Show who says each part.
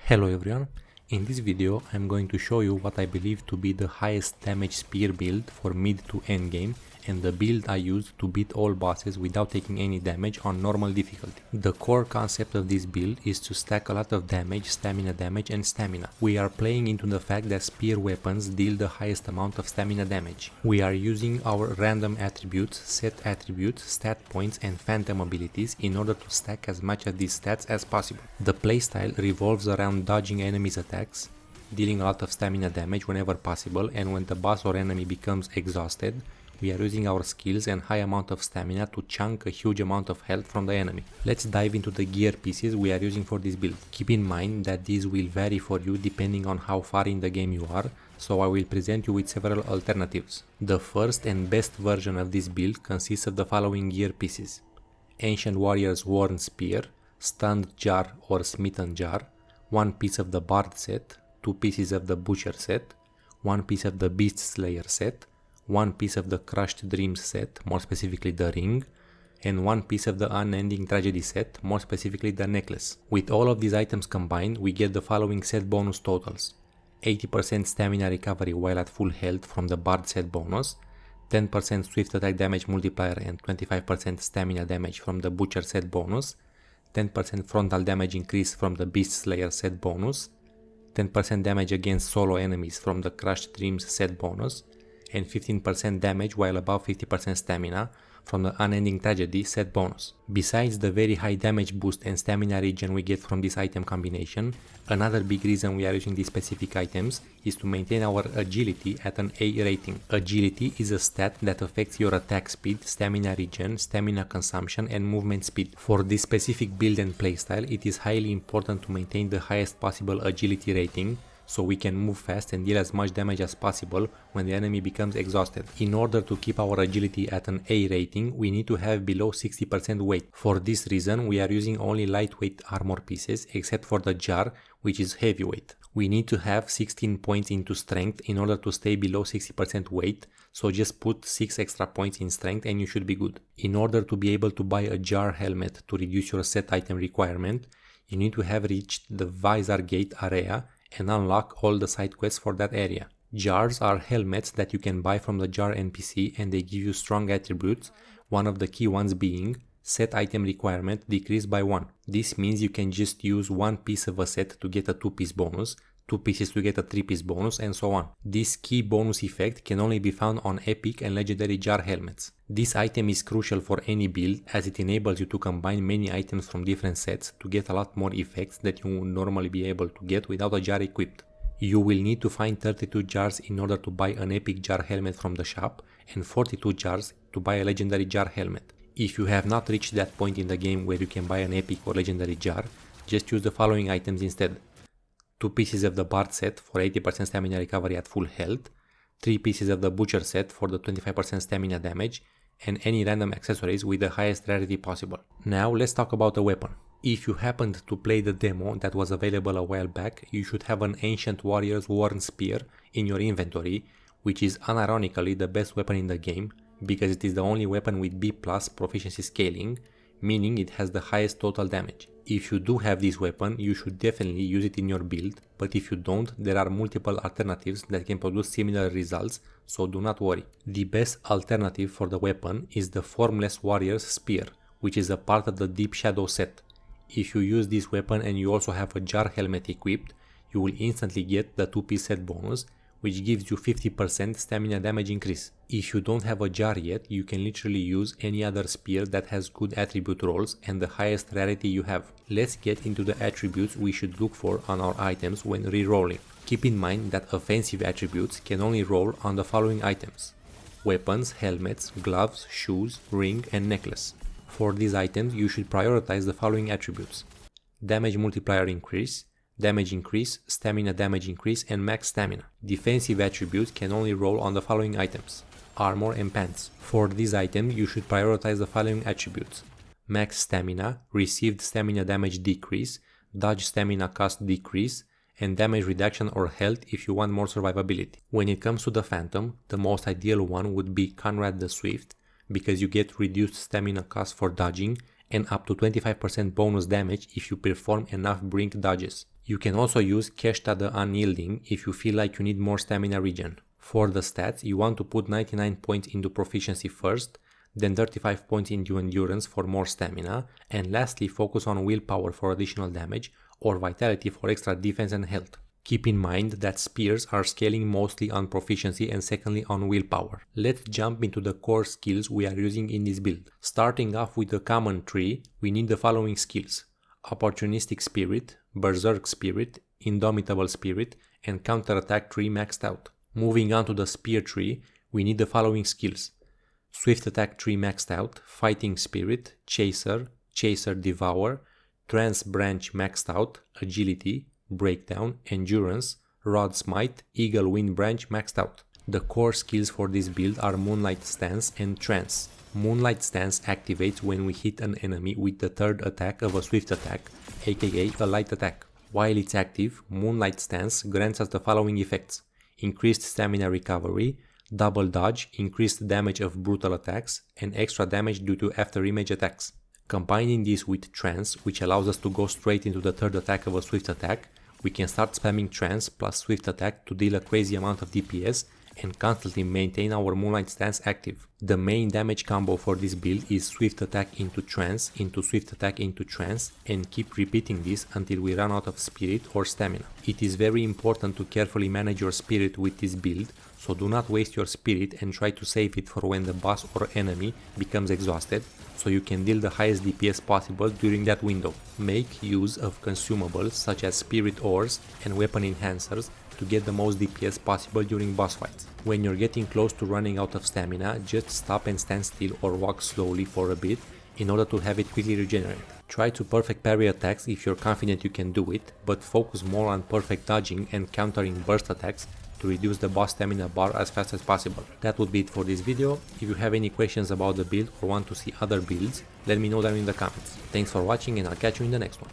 Speaker 1: Hello everyone, in this video I'm going to show you what I believe to be the highest damage spear build for mid to end game and the build I use to beat all bosses without taking any damage on normal difficulty. The core concept of this build is to stack a lot of damage, stamina damage and stamina. We are playing into the fact that spear weapons deal the highest amount of stamina damage. We are using our random attributes, set attributes, stat points and phantom abilities in order to stack as much of these stats as possible. The playstyle revolves around dodging enemies' attacks, dealing a lot of stamina damage whenever possible, and when the boss or enemy becomes exhausted, we are using our skills and high amount of stamina to chunk a huge amount of health from the enemy. Let's dive into the gear pieces we are using for this build. Keep in mind that these will vary for you depending on how far in the game you are, so I will present you with several alternatives. The first and best version of this build consists of the following gear pieces: Ancient Warrior's Worn Spear, Stunned Jar or Smitten Jar, one piece of the Bard set, two pieces of the Butcher set, one piece of the Beast Slayer set, one piece of the Crushed Dreams set, more specifically the ring, and one piece of the Unending Tragedy set, more specifically the necklace. With all of these items combined, we get the following set bonus totals: 80% stamina recovery while at full health from the Bard set bonus, 10% swift attack damage multiplier and 25% stamina damage from the Butcher set bonus, 10% frontal damage increase from the Beast Slayer set bonus, 10% damage against solo enemies from the Crushed Dreams set bonus, and 15% damage while above 50% stamina from the Unending Tragedy set bonus. Besides the very high damage boost and stamina regen we get from this item combination, another big reason we are using these specific items is to maintain our agility at an A rating. Agility is a stat that affects your attack speed, stamina regen, stamina consumption and movement speed. For this specific build and playstyle, it is highly important to maintain the highest possible agility rating, so we can move fast and deal as much damage as possible when the enemy becomes exhausted. In order to keep our agility at an A rating, we need to have below 60% weight. For this reason, we are using only lightweight armor pieces, except for the jar, which is heavyweight. We need to have 16 points into strength in order to stay below 60% weight, so just put 6 extra points in strength and you should be good. In order to be able to buy a jar helmet to reduce your set item requirement, you need to have reached the Visor Gate area and unlock all the side quests for that area. Jars are helmets that you can buy from the jar NPC and they give you strong attributes, one of the key ones being set item requirement decreased by 1. This means you can just use one piece of a set to get a 2-piece bonus, 2 pieces to get a 3-piece bonus, and so on. This key bonus effect can only be found on epic and legendary jar helmets. This item is crucial for any build as it enables you to combine many items from different sets to get a lot more effects that you would normally be able to get without a jar equipped. You will need to find 32 jars in order to buy an epic jar helmet from the shop and 42 jars to buy a legendary jar helmet. If you have not reached that point in the game where you can buy an epic or legendary jar, just use the following items instead: 2 pieces of the Bard set for 80% stamina recovery at full health, 3 pieces of the Butcher set for the 25% stamina damage, and any random accessories with the highest rarity possible. Now let's talk about the weapon. If you happened to play the demo that was available a while back, you should have an Ancient Warrior's Worn Spear in your inventory, which is unironically the best weapon in the game because it is the only weapon with B+ proficiency scaling, meaning it has the highest total damage. If you do have this weapon, you should definitely use it in your build, but if you don't, there are multiple alternatives that can produce similar results, so do not worry. The best alternative for the weapon is the Formless Warrior's Spear, which is a part of the Deep Shadow set. If you use this weapon and you also have a jar helmet equipped, you will instantly get the 2-piece set bonus, which gives you 50% stamina damage increase. If you don't have a jar yet, you can literally use any other spear that has good attribute rolls and the highest rarity you have. Let's get into the attributes we should look for on our items when re-rolling. Keep in mind that offensive attributes can only roll on the following items: weapons, helmets, gloves, shoes, ring and necklace. For these items, you should prioritize the following attributes: damage multiplier increase, damage increase, stamina damage increase and max stamina. Defensive attributes can only roll on the following items: armor and pants. For this item, you should prioritize the following attributes: max stamina, received stamina damage decrease, dodge stamina cost decrease, and damage reduction or health if you want more survivability. When it comes to the Phantom, the most ideal one would be Conrad the Swift, because you get reduced stamina cost for dodging and up to 25% bonus damage if you perform enough brink dodges. You can also use Keshta the Unyielding if you feel like you need more stamina regen. For the stats, you want to put 99 points into proficiency first, then 35 points into endurance for more stamina, and lastly focus on willpower for additional damage or vitality for extra defense and health. Keep in mind that spears are scaling mostly on proficiency and secondly on willpower. Let's jump into the core skills we are using in this build. Starting off with the common tree, we need the following skills: Opportunistic Spirit, Berserk Spirit, Indomitable Spirit, and Counterattack tree maxed out. Moving on to the spear tree, we need the following skills: Swift Attack tree maxed out, Fighting Spirit, Chaser, Chaser Devour, Trance Branch maxed out, Agility, Breakdown, Endurance, Rod Smite, Eagle Wind Branch maxed out. The core skills for this build are Moonlight Stance and Trance. Moonlight Stance activates when we hit an enemy with the third attack of a swift attack, aka a light attack. While it's active, Moonlight Stance grants us the following effects: increased stamina recovery, double dodge, increased damage of brutal attacks, and extra damage due to after image attacks. Combining this with Trance, which allows us to go straight into the third attack of a swift attack, we can start spamming Trance plus swift attack to deal a crazy amount of DPS and constantly maintain our Moonlight Stance active. The main damage combo for this build is swift attack into trance into swift attack into trance, and keep repeating this until we run out of spirit or stamina. It is very important to carefully manage your spirit with this build, so do not waste your spirit and try to save it for when the boss or enemy becomes exhausted, so you can deal the highest DPS possible during that window. Make use of consumables such as spirit ores and weapon enhancers to get the most DPS possible during boss fights. When you're getting close to running out of stamina, just stop and stand still or walk slowly for a bit in order to have it quickly regenerate. Try to perfect parry attacks if you're confident you can do it, but focus more on perfect dodging and countering burst attacks to reduce the boss stamina bar as fast as possible. That would be it for this video. If you have any questions about the build or want to see other builds, let me know down in the comments. Thanks for watching and I'll catch you in the next one.